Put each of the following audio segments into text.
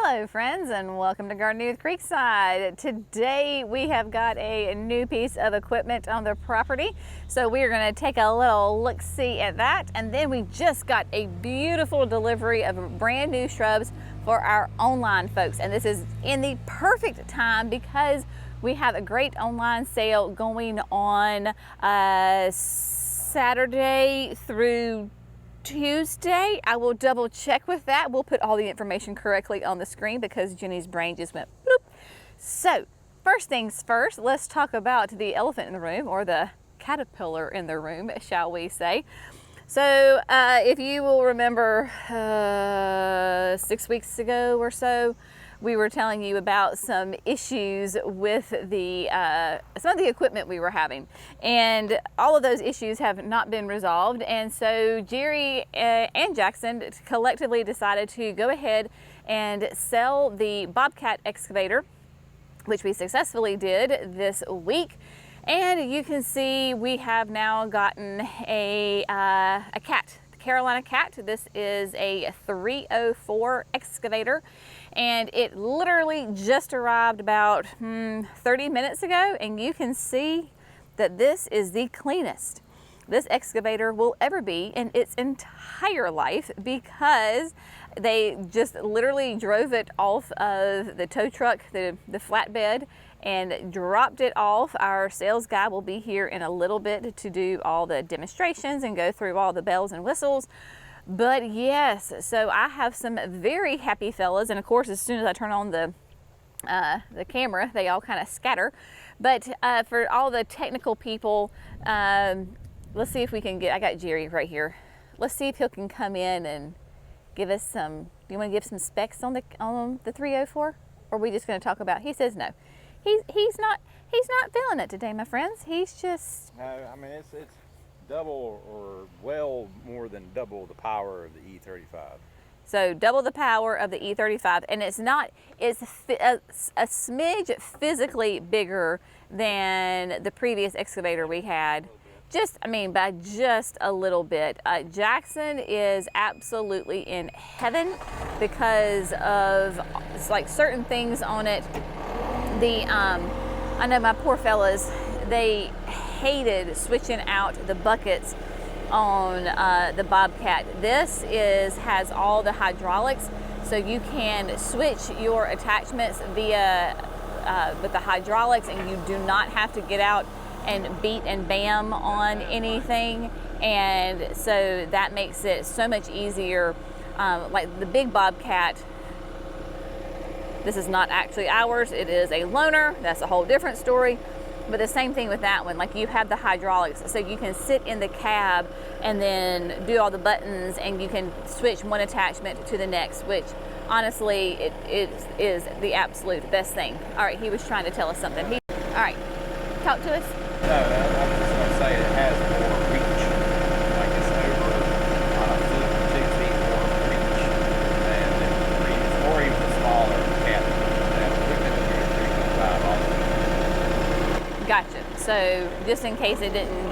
Hello friends, and welcome to Gardening with Creekside. Today we have got a new piece of equipment on the property, so we are going to take a little look-see at that. And then we just got a beautiful delivery of brand new shrubs for our online folks, and this is in the perfect time because we have a great online sale going on Saturday through Tuesday. I will double check with that. We'll put all the information correctly on the screen because Jenny's brain just went bloop. So first things first, let's talk about the elephant in the room, or the caterpillar in the room, shall we say. So if you will remember 6 weeks ago or so, we were telling you about some issues with the some of the equipment we were having, and all of those issues have not been resolved. And so Jerry and Jackson collectively decided to go ahead and sell the Bobcat excavator, which we successfully did this week. And you can see we have now gotten a cat, the Carolina cat. This is a 304 excavator, and it literally just arrived about 30 minutes ago, and you can see that this is the cleanest this excavator will ever be in its entire life, because they just literally drove it off of the tow truck, the flatbed, and dropped it off. Our sales guy will be here in a little bit to do all the demonstrations and go through all the bells and whistles. But yes, so I have some very happy fellas, and of course as soon as I turn on the camera, they all kind of scatter. But for all the technical people, let's see if we can get, I got Jerry right here. Let's see if he can come in and give us some, do you want to give some specs on the 304? Or are we just going to talk about, he says no. He's not feeling it today, my friends. He's just... No, I mean, it's double or well more than double the power of the E35. So double the power of the E35, and it's a smidge physically bigger than the previous excavator we had. Just, I mean, by just a little bit. Jackson is absolutely in heaven because of, it's like certain things on it. I know my poor fellas, they hated switching out the buckets on the Bobcat. This has all the hydraulics, so you can switch your attachments via with the hydraulics, and you do not have to get out and beat and bam on anything. And so that makes it so much easier. Like the big Bobcat, this is not actually ours, it is a loaner. That's a whole different story. But the same thing with that one, like you have the hydraulics, so you can sit in the cab and then do all the buttons, and you can switch one attachment to the next, which honestly, it is the absolute best thing. All right, he was trying to tell us something. All right, talk to us. No, I was just going to say it has more reach. Like it's over on a foot, 2 feet more reach than the previous, or even the smaller cat that we can do a 3.5 also. Gotcha. So just in case it didn't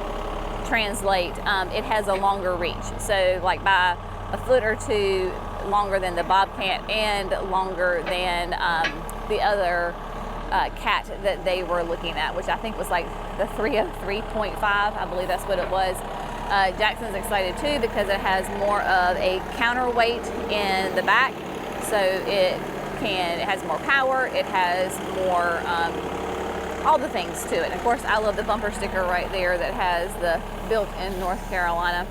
translate, it has a longer reach. So like by a foot or two longer than the Bobcat, and longer than the other cat that they were looking at, which I think was like the 303.5. I believe that's what it was. Jackson's excited too because it has more of a counterweight in the back, so it has more power, it has more all the things to it. And of course, I love the bumper sticker right there that has the built in North Carolina.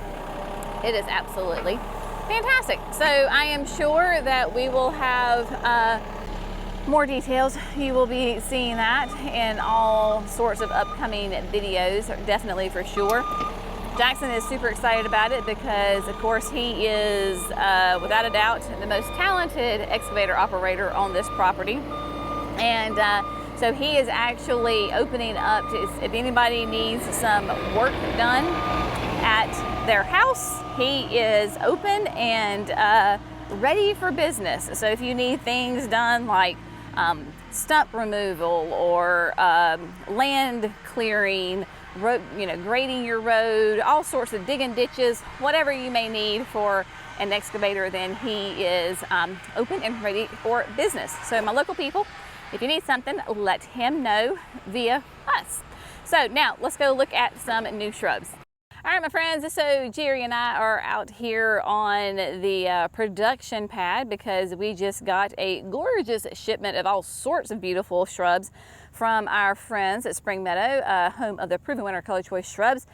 It is absolutely fantastic. So I am sure that we will have more details. You will be seeing that in all sorts of upcoming videos, definitely, for sure. Jackson is super excited about it because, of course, he is without a doubt the most talented excavator operator on this property. And so he is actually opening up to, if anybody needs some work done at their house, he is open and ready for business. So if you need things done like stump removal or land clearing, road, grading your road, all sorts of digging ditches, whatever you may need for an excavator, then he is open and ready for business. So my local people, if you need something, let him know via us. So now let's go look at some new shrubs. All right, my friends, so Jerry and I are out here on the production pad because we just got a gorgeous shipment of all sorts of beautiful shrubs from our friends at Spring Meadow, home of the Proven Winner Color Choice Shrubs.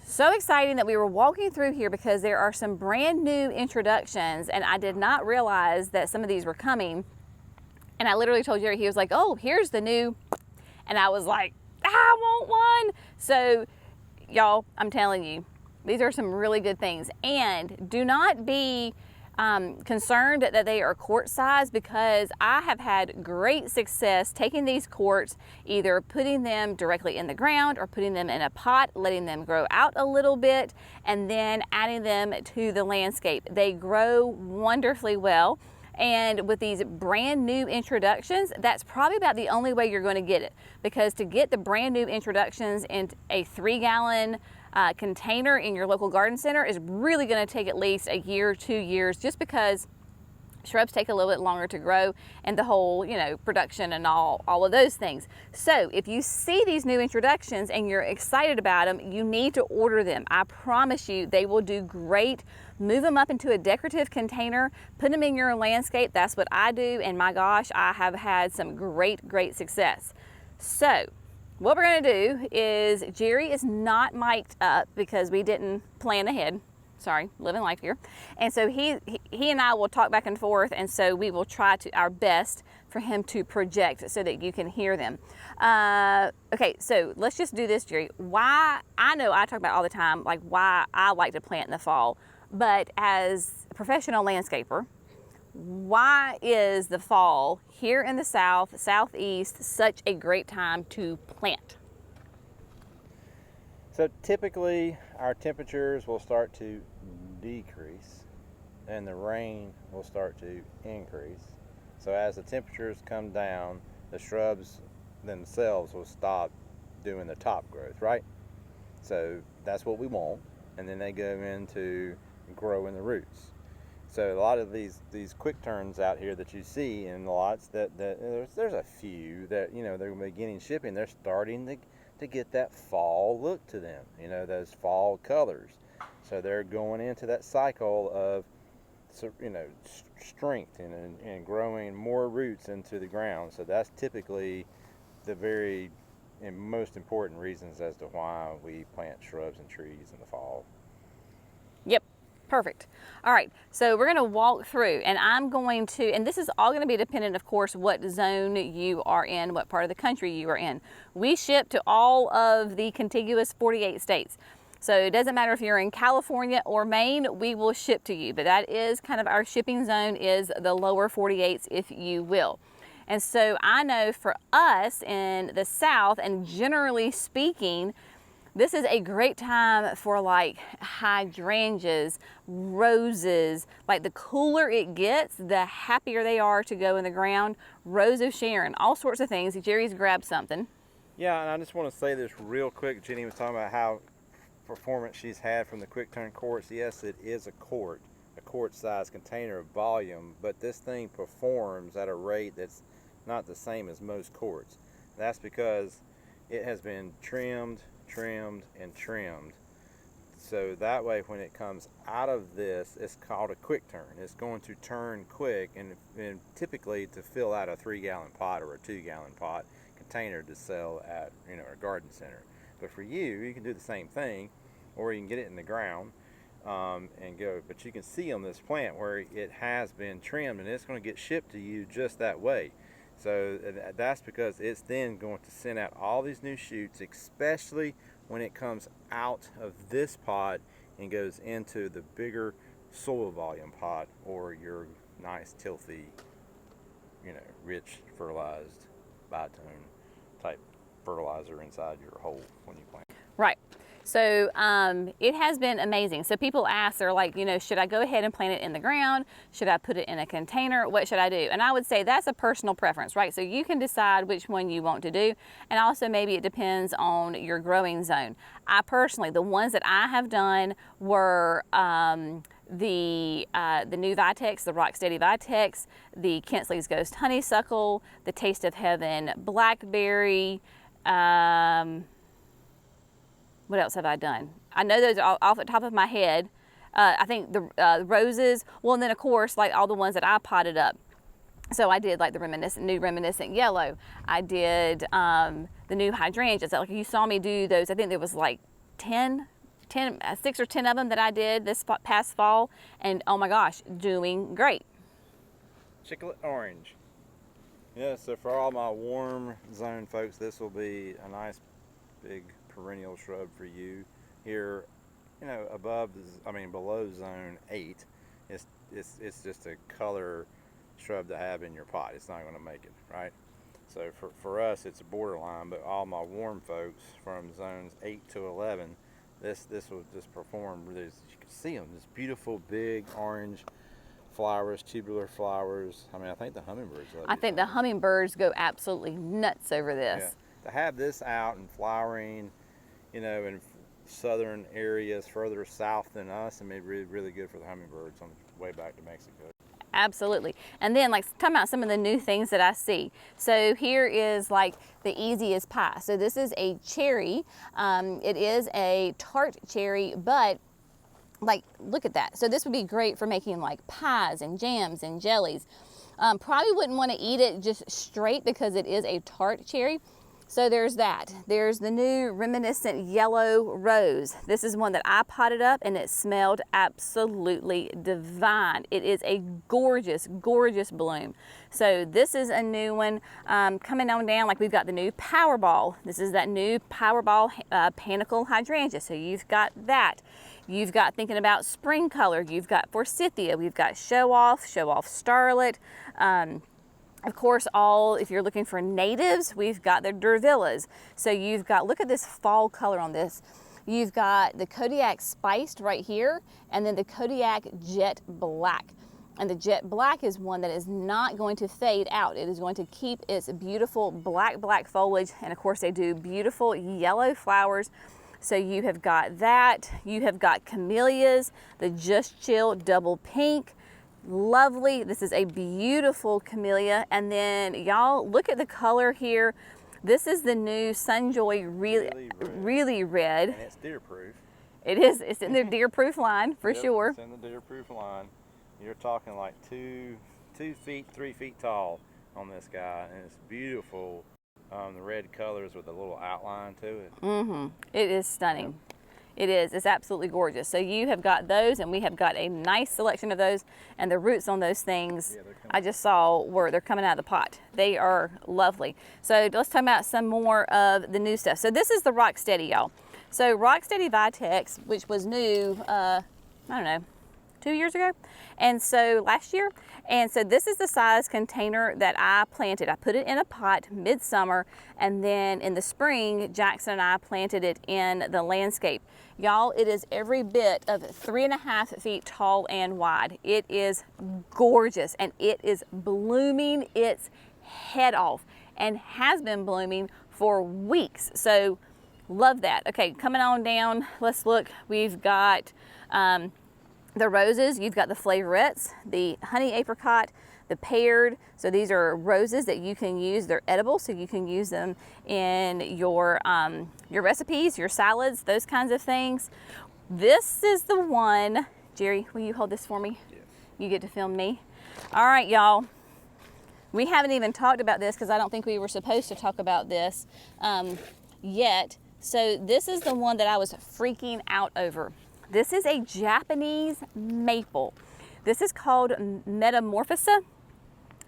So exciting that we were walking through here because there are some brand new introductions, and I did not realize that some of these were coming. And I literally told Jerry, he was like, oh, here's the new, and I was like, I want one. So y'all, I'm telling you, these are some really good things. And do not be concerned that they are quart size, because I have had great success taking these quarts, either putting them directly in the ground or putting them in a pot, letting them grow out a little bit, and then adding them to the landscape. They grow wonderfully well. And with these brand new introductions, that's probably about the only way you're going to get it, because to get the brand new introductions in a 3-gallon container in your local garden center is really going to take at least a year, 2 years, just because shrubs take a little bit longer to grow, and the whole, production and all of those things. So if you see these new introductions and you're excited about them, you need to order them. I promise you they will do great. Move them up into a decorative container, put them in your landscape. That's what I do, and my gosh, I have had some great success. So what we're going to do is, Jerry is not mic'd up because we didn't plan ahead. Sorry, living life here. And so he and I will talk back and forth, and so we will try to our best for him to project so that you can hear them. Okay, so let's just do this, Jerry. Why, I know I talk about all the time, like why I like to plant in the fall, but as a professional landscaper, why is the fall here in the South, Southeast, such a great time to plant? So typically our temperatures will start to decrease and the rain will start to increase. So as the temperatures come down, the shrubs themselves will stop doing the top growth, right? So that's what we want, and then they go into growing the roots. So a lot of these quick turns out here that you see in lots, that there's a few that they're beginning shipping. They're starting to get that fall look to them, those fall colors. So they're going into that cycle of strength and growing more roots into the ground. So that's typically the very and most important reasons as to why we plant shrubs and trees in the fall. Yep. Perfect. All right, so we're going to walk through, and I'm going to, and this is all going to be dependent, of course, what zone you are in, what part of the country you are in. We ship to all of the contiguous 48 states. So it doesn't matter if you're in California or Maine, we will ship to you. But that is kind of our shipping zone, is the lower 48s, if you will. And so I know for us in the South, and generally speaking, this is a great time for like hydrangeas, roses. Like the cooler it gets, the happier they are to go in the ground. Rose of Sharon, all sorts of things. Jerry's grabbed something. Yeah, and I just want to say this real quick. Jenny was talking about how performance she's had from the quick turn quarts. Yes, it is a quart size container of volume, but this thing performs at a rate that's not the same as most quarts. That's because it has been trimmed, and trimmed, so that way when it comes out of this, it's called a quick turn. It's going to turn quick, and typically to fill out a 3-gallon pot or a 2-gallon pot container to sell at a garden center. But for you can do the same thing, or you can get it in the ground and go. But you can see on this plant where it has been trimmed, and it's going to get shipped to you just that way. So that's because it's then going to send out all these new shoots, especially when it comes out of this pot and goes into the bigger soil volume pot, or your nice, tilthy, rich, fertilized, bitone type fertilizer inside your hole when you plant. Right. So it has been amazing. So people ask, they're like, should I go ahead and plant it in the ground? Should I put it in a container? What should I do? And I would say that's a personal preference, right? So you can decide which one you want to do. And also maybe it depends on your growing zone. I personally, the ones that I have done were the new Vitex, the Rocksteady Vitex, the Kinsley's Ghost Honeysuckle, the Taste of Heaven Blackberry. What else have I done? I know those are off the top of my head. I think the roses. Well, and then of course, like all the ones that I potted up. So I did like the new reminiscent yellow. I did the new hydrangeas. Like you saw me do those. I think there was like 6 or 10 of them that I did this past fall, and oh my gosh, doing great. Chocolate orange. Yeah, so for all my warm zone folks, this will be a nice big perennial shrub for you. Here, you know, below zone 8, it's just a color shrub to have in your pot. It's not going to make it, right? So for us, it's a borderline, but all my warm folks from zones 8 to 11, this will just perform. You can see them, this beautiful big orange flowers, tubular flowers. I mean, I think the hummingbirds love it. I think the hummingbirds go absolutely nuts over this. Yeah. To have this out and flowering, you know, in southern areas further south than us, I mean, really, really good for the hummingbirds on the way back to Mexico. Absolutely. And then like talking about some of the new things that I see. So here is like the easiest pie. So this is a cherry. It is a tart cherry, but like, look at that. So this would be great for making like pies and jams and jellies. Probably wouldn't want to eat it just straight because it is a tart cherry. So there's that. There's the new reminiscent yellow rose. This is one that I potted up and it smelled absolutely divine. It is a gorgeous, gorgeous bloom. So this is a new one coming on down. Like we've got the new Powerball. This is that new Powerball panicle hydrangea. So you've got that. You've got, thinking about spring color, you've got forsythia, we've got show off starlet. Of course, if you're looking for natives, we've got the Durvillas. So you've got, look at this fall color on this. You've got the Kodiak Spiced right here, and then the Kodiak Jet Black. And the Jet Black is one that is not going to fade out. It is going to keep its beautiful black foliage. And of course, they do beautiful yellow flowers. So you have got that. You have got camellias, the Just Chill Double Pink. Lovely. This is a beautiful camellia. And then y'all look at the color here. This is the new Sunjoy really red. And it's deer proof. It is. It's in the deer proof line for sure. It's in the deer proof line. You're talking like 2 feet, 3 feet tall on this guy, and it's beautiful. The red colors with a little outline to it. It is stunning. It is. It's absolutely gorgeous. So you have got those, and we have got a nice selection of those. And the roots on those things, I just saw where they're coming out of the pot. They are lovely. So let's talk about some more of the new stuff. So this is the Rocksteady, y'all. So Rocksteady Vitex, which was new, I don't know, 2 years ago, and so last year. And so this is the size container that I planted. I put it in a pot midsummer, and then in the spring, Jackson and I planted it in the landscape. Y'all, it is every bit of 3.5 feet tall and wide. It is gorgeous, and it is blooming its head off and has been blooming for weeks. So love that. Okay, coming on down, let's look. We've got the roses. You've got the flavorettes, the honey apricot, the paired. So these are roses that you can use. They're edible, so you can use them in your recipes, your salads, those kinds of things. This is the one. Jerry, will you hold this for me? Yes. You get to film me. All right, y'all. We haven't even talked about this because I don't think we were supposed to talk about this yet. So this is the one that I was freaking out over. This is a Japanese maple. This is called Metamorphosa.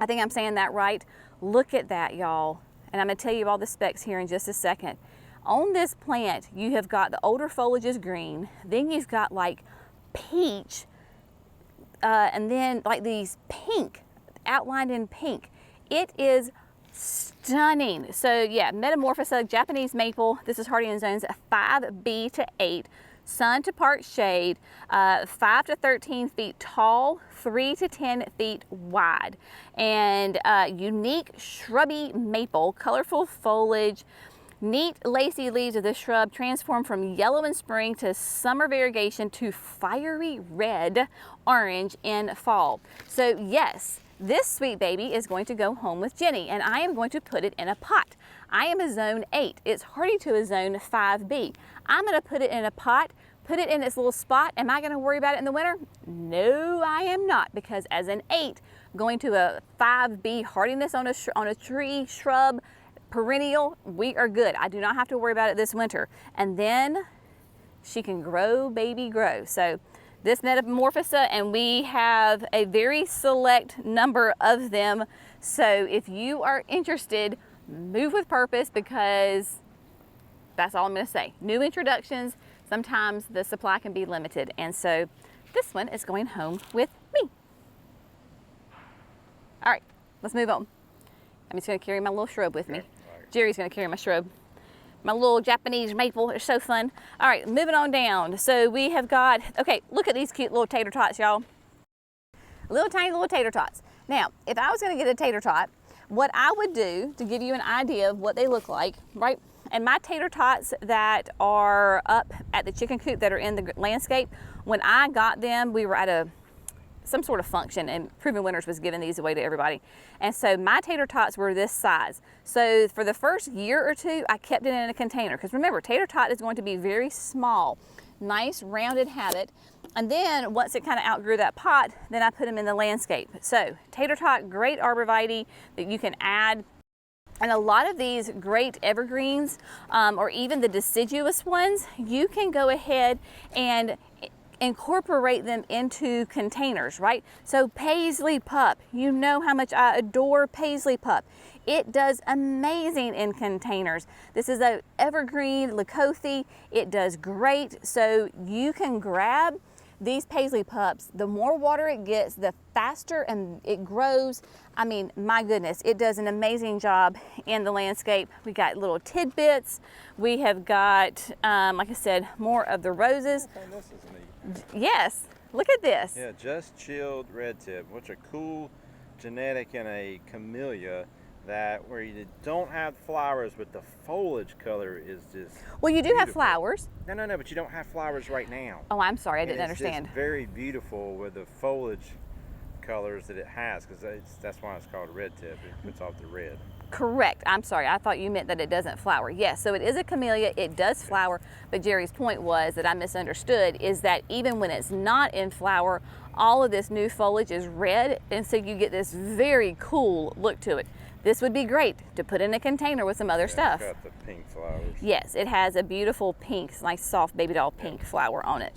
I think I'm saying that right. Look at that, y'all. And I'm gonna tell you all the specs here in just a second. On this plant, you have got the older foliage is green. Then you've got like peach, and then like these pink, outlined in pink. It is stunning. So yeah, Metamorphosa, Japanese maple. This is hardy in zones 5B to 8. Sun to part shade, 5 to 13 feet tall, 3 to 10 feet wide, and unique shrubby maple, colorful foliage, Neat, lacy leaves of this shrub transform from yellow in spring to summer variegation to fiery red, orange in fall. So yes, this sweet baby is going to go home with Jenny, and I am going to put it in a pot. I am a zone 8. It's hardy to a zone 5B. I'm going to put it in a pot, put it in its little spot. Am I going to worry about it in the winter? No, I am not, because as an 8, going to a 5B hardiness on a tree, shrub, perennial, we are good. I do not have to worry about it this winter. And then she can grow, baby, grow. So this Metamorphosa, and we have a very select number of them. So if you are interested, move with purpose, because that's all I'm going to say. New introductions, sometimes the supply can be limited. And so this one is going home with me. All right, let's move on. I'm just going to carry my little shrub with me. Jerry's going to carry my shrub. My little Japanese maple is so fun. All right, moving on down. So we have got, okay, look at these cute little tater tots, y'all. Little tiny little tater tots. Now, if I was going to get a tater tot, what I would do to give you an idea of what they look like, right? And my tater tots that are up at the chicken coop that are in the landscape, when I got them, we were at some sort of function, and Proven Winners was giving these away to everybody. And so my tater tots were this size. So for the first year or two, I kept it in a container, because remember, tater tot is going to be very small, nice rounded habit. And then once it kind of outgrew that pot, then I put them in the landscape. So tater tot, great arborvitae that you can add. And a lot of these great evergreens, or even the deciduous ones, you can go ahead and incorporate them into containers, right? So paisley pup, you know how much I adore paisley pup. It does amazing in containers. This is a evergreen Lycothi. It does great. So you can grab these paisley pups. The more water it gets, the faster and it grows. I mean, my goodness, it does an amazing job in the landscape. We got little tidbits. We have got, like I said, more of the roses. I think this is neat. Yes, look at this. Yeah, just chilled red tip, which a cool genetic in a camellia that where you don't have flowers, but the foliage color is just Well, you do beautiful. have flowers. No, but you don't have flowers right now. Oh, I'm sorry, I And didn't it's understand. just very beautiful with the foliage colors that it has, because that's why it's called red tip. It puts off the red. Correct. I'm sorry. I thought you meant that it doesn't flower. Yes, so it is a camellia. It does flower, but Jerry's point was that I misunderstood, is that even when it's not in flower, all of this new foliage is red, and so you get this very cool look to it. This would be great to put in a container with some other stuff. It's got the pink flowers. Yes, it has a beautiful pink, nice soft baby doll pink flower on it.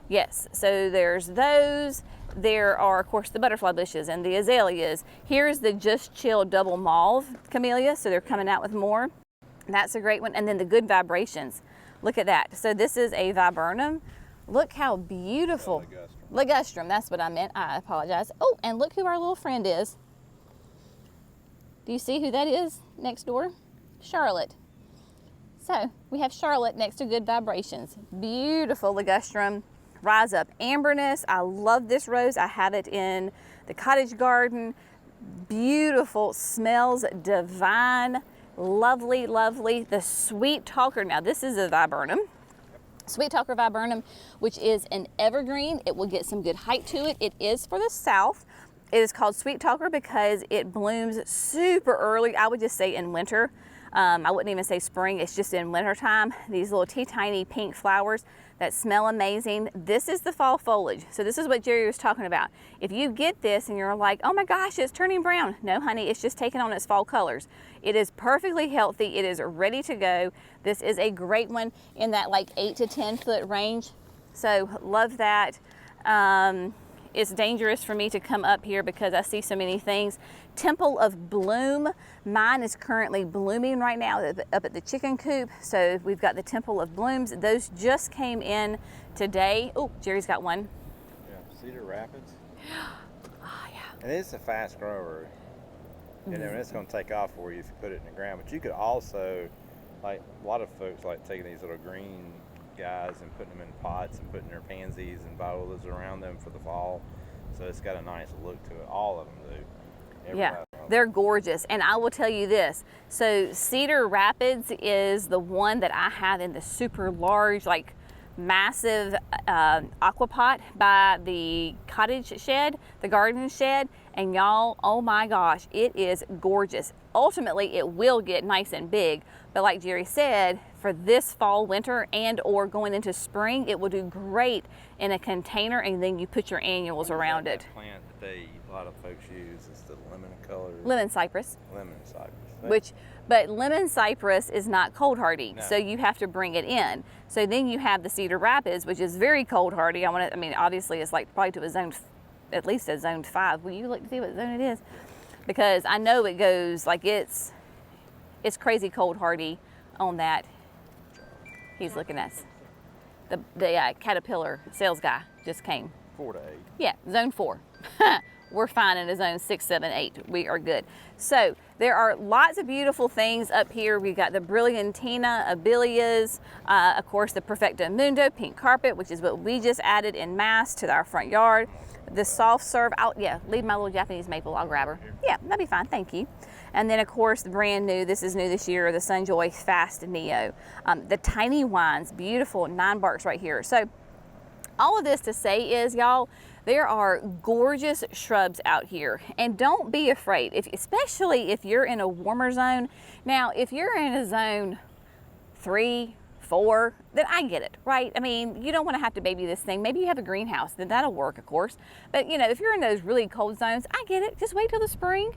Yes, so there's those. There are, of course, the butterfly bushes and the azaleas. Here's the Just Chill double mauve camellia, so they're coming out with more. That's a great one. And then the Good Vibrations. Look at that. So this is a viburnum. Look how beautiful. Ligustrum, that's what I meant. I apologize. Oh, and look who our little friend is. Do you see who that is next door? Charlotte. So we have Charlotte next to Good Vibrations. Beautiful ligustrum. Rise Up Amberness. I love this rose. I have it in the cottage garden. Beautiful, smells divine. Lovely, lovely. The Sweet Talker. Now this is a viburnum. Sweet Talker viburnum, which is an evergreen. It will get some good height to it. It is for the south. It is called Sweet Talker because it blooms super early. I would just say in winter. I wouldn't even say spring, it's just in winter time. These little tiny pink flowers that smell amazing. This is the fall foliage. So this is what Jerry was talking about. If you get this and you're like, oh my gosh, it's turning brown. No, honey, it's just taking on its fall colors. It is perfectly healthy. It is ready to go. This is a great one in that like 8 to 10 foot range. So love that. It's dangerous for me to come up here because I see so many things. Temple of Bloom. Mine is currently blooming right now up at the chicken coop. So we've got the Temple of Blooms. Those just came in today. Oh, Jerry's got one. Yeah, Cedar Rapids. Oh, yeah. And it's a fast grower. You know, and it's going to take off for you if you put it in the ground. But you could also, like a lot of folks like taking these little green guys and putting them in pots and putting their pansies and violas around them for the fall. So it's got a nice look to it. All of them do. Everybody They're gorgeous, and I will tell you this. So Cedar Rapids is the one that I have in the super large, like massive aquapot by the cottage shed, the garden shed, and y'all, oh my gosh, it is gorgeous. Ultimately, it will get nice and big, but like Jerry said, for this fall, winter, and or going into spring, it will do great in a container, and then you put your annuals around it. Plant that a lot of folks use is the lemon color. Lemon cypress. Lemon cypress. But lemon cypress is not cold hardy, No. so you have to bring it in. So then you have the Cedar Rapids, which is very cold hardy. I mean, obviously it's like probably to a zone, at least a zone 5. Will you look to see what zone it is? Because I know it goes like it's crazy cold hardy on that. He's looking at us. The Caterpillar sales guy just came. 4 to 8. Yeah, zone 4. We're fine in a zone 6, 7, 8. We are good. So there are lots of beautiful things up here. We've got the Brilliantina Abelias, of course the Perfecto Mundo pink carpet, which is what we just added in mass to our front yard. The soft serve, leave my little Japanese maple, I'll grab her. Yeah, that'd be fine, thank you. And then of course the brand new, this is new this year, the Sunjoy Fast Neo. The tiny wines, beautiful 9 barks right here. So all of this to say is, y'all, there are gorgeous shrubs out here, and don't be afraid, especially if you're in a warmer zone. Now, if you're in a zone 3, 4, then I get it, right? I mean, you don't want to have to baby this thing. Maybe you have a greenhouse, then that'll work, of course. But you know, if you're in those really cold zones, I get it. Just wait till the spring,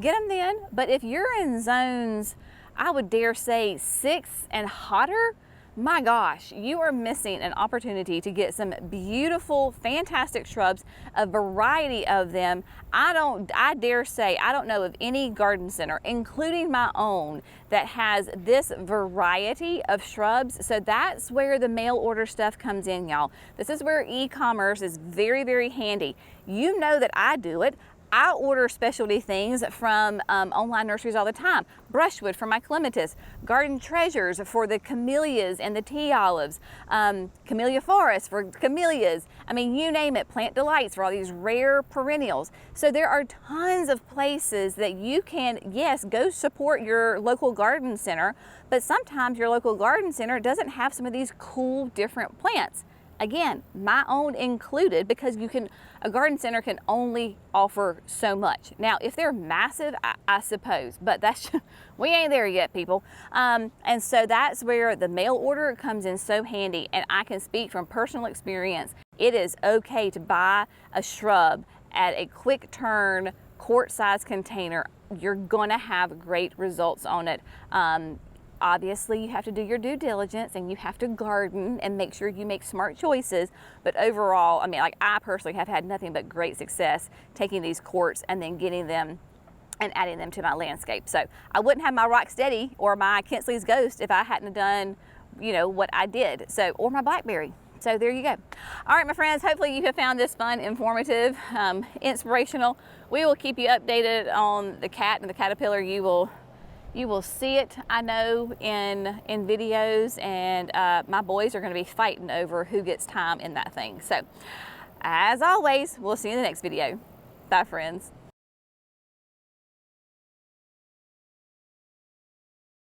get them then. But if you're in zones, I would dare say 6 and hotter, my gosh, you are missing an opportunity to get some beautiful, fantastic shrubs, a variety of them. I dare say, I don't know of any garden center, including my own, that has this variety of shrubs. So that's where the mail order stuff comes in, y'all. This is where e-commerce is very, very handy. You know that I do it. I order specialty things from online nurseries all the time. Brushwood for my clematis, garden treasures for the camellias and the tea olives, camellia forest for camellias. I mean, you name it, plant delights for all these rare perennials. So there are tons of places that you can, yes, go support your local garden center, but sometimes your local garden center doesn't have some of these cool different plants. Again, my own included, because a garden center can only offer so much. Now, if they're massive, I suppose, but we ain't there yet, people. And so that's where the mail order comes in so handy. And I can speak from personal experience. It is okay to buy a shrub at a quick turn, quart-size container. You're gonna have great results on it. Obviously, you have to do your due diligence and you have to garden and make sure you make smart choices. But overall, I mean, like I personally have had nothing but great success taking these quarts and then getting them and adding them to my landscape. So I wouldn't have my Rocksteady or my Kinsley's Ghost if I hadn't done, you know, what I did. So, or my Blackberry. So there you go. All right, my friends, hopefully you have found this fun, informative, inspirational. We will keep you updated on the cat and the caterpillar. You will see it, I know, in videos, and my boys are going to be fighting over who gets time in that thing. So, as always, we'll see you in the next video. Bye, friends.